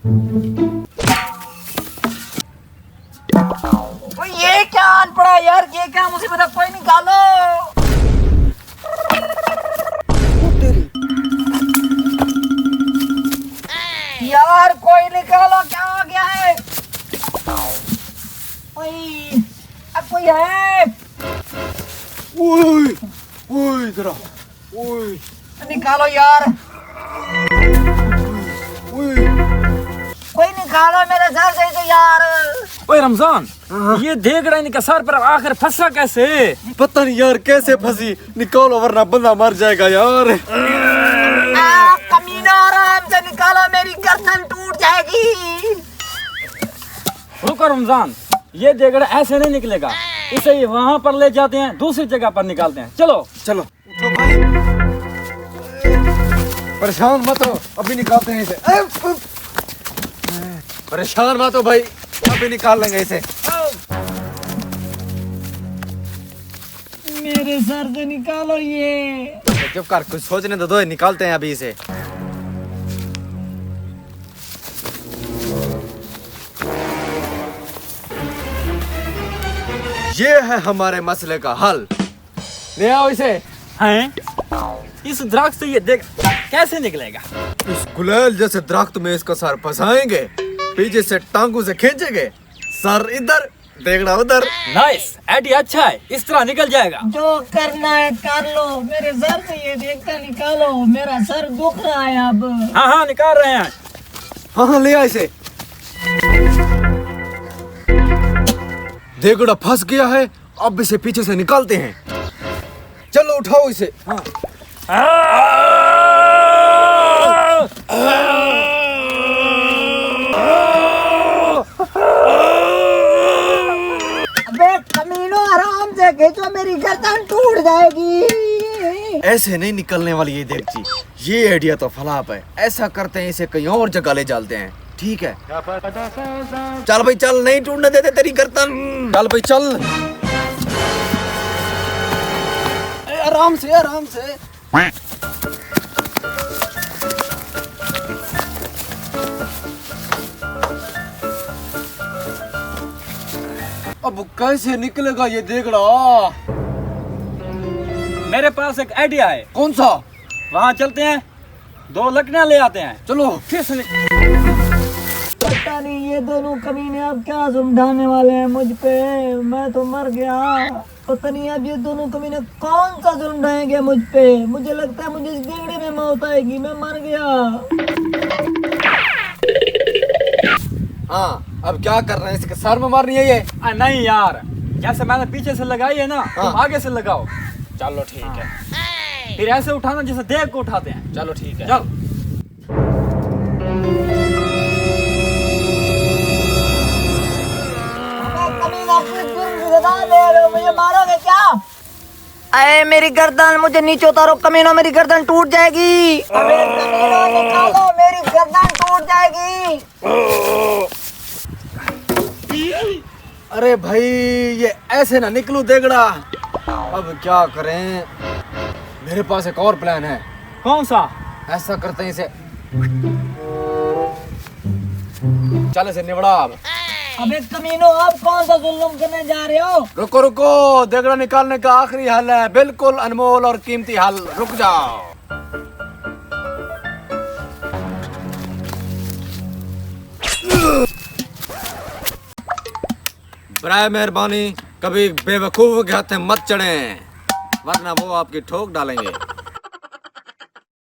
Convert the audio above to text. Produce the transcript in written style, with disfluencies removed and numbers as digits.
ये क्या अनपढ़ा यार, ये क्या मुसीबत है, कोई निकालो। यार कोई निकालो, क्या हो गया है? कोई अब कोई है? ओए ओए जरा ओए निकालो यार, ओए कोई निकालो मेरे सर से तो यार। ओए रमजान, ये देख रहा है इनका सर पर आखिर फंसा कैसे? पता नहीं यार कैसे फंसी, निकालो वरना बंदा मर जाएगा यार। कमीना आराम से निकालो, मेरी गर्दन टूट जाएगी। रुको रमजान, ये देगड़ा ऐसे नहीं निकलेगा, इसे ही वहाँ पर ले जाते हैं, दूसरी जगह पर निकालते हैं। चलो चलो उठो भाई, परेशान मत हो, अभी निकालते हैं इसे। परेशान मत हो भाई, अभी निकाल लेंगे इसे। मेरे सर से निकालो ये। चुप कर, कुछ सोचने तो दो, निकालते हैं अभी इसे। ये है हमारे मसले का हल, ले आओ इसे। हैं? इस दरख्त से ये देख कैसे निकलेगा? इस गुलेल जैसे दरख्त में इसका सर फंसाएंगे, पीछे से टांगों से खींचेंगे, सर इधर देगड़ा उधर। नाइस आइडिया, अच्छा है, इस तरह निकल जाएगा। जो करना है कर लो, मेरे सर से ये देखकर निकालो, मेरा सर दुख रहा है अब। हाँ हाँ निकाल रहे हैं। हाँ हाँ ले आ इसे। देगड़ा फंस गया है, अब इसे पीछे से निकालते हैं। चलो उठाओ इसे। हाँ। अबे कमीनो आराम से खींचो, मेरी गर्दन टूट जाएगी। ऐसे नहीं निकलने वाली ये देगची, ये आइडिया तो फलाप है। ऐसा करते हैं, इसे कहीं और जगह ले जाते हैं, ठीक है? चल भाई चल, नहीं टूटने देते तेरी गर्दन। चल भाई चल, आराम से आराम से। अब कैसे निकलेगा ये देगड़ा? मेरे पास एक आइडिया है। कौन सा? वहाँ चलते हैं, 2 लकड़ियाँ ले आते हैं। चलो। फिर से पता नहीं ये दोनों कमीने अब क्या समझाने वाले हैं मुझ पे, मैं तो मर गया। पता नहीं अब ये दोनों कमीने कौन सा जुल्म ढाएंगे मुझ पे। मुझे लगता है मुझे इस देगड़े में मौत आएगी, मैं मर गया। हाँ अब क्या कर रहे हैं, इसके सर में मारनी है ये? नहीं यार, जैसे मैंने पीछे से लगाई है ना, हाँ। तुम आगे से लगाओ। चलो ठीक है। फिर ऐसे उठाना जैसे देग को उठाते हैं। चलो ठीक है। चल। मुझे मारोगे क्या? अरे मेरी गर्दन, मुझे नीचे उतारो कमीनों, मेरी गर्दन टूट जाएगी। अबे कमीनों निकालो, मेरी गर्दन टूट जाएगी। अरे भाई ये ऐसे ना निकलू देगड़ा, अब क्या करें? मेरे पास एक और प्लान है। कौन सा? ऐसा करते हैं इसे, चल इसे निबड़ा अब। अबे कमीनों, आप कौन सा जुल्म करने जा रहे हो? रुको रुको, देगड़ा निकालने का आखिरी हल है, बिल्कुल अनमोल और कीमती हल। रुक जाओ। बराए मेहरबानी कभी बेवकूफ के हाथ में मत चढ़े, वरना वो आपकी ठोक डालेंगे।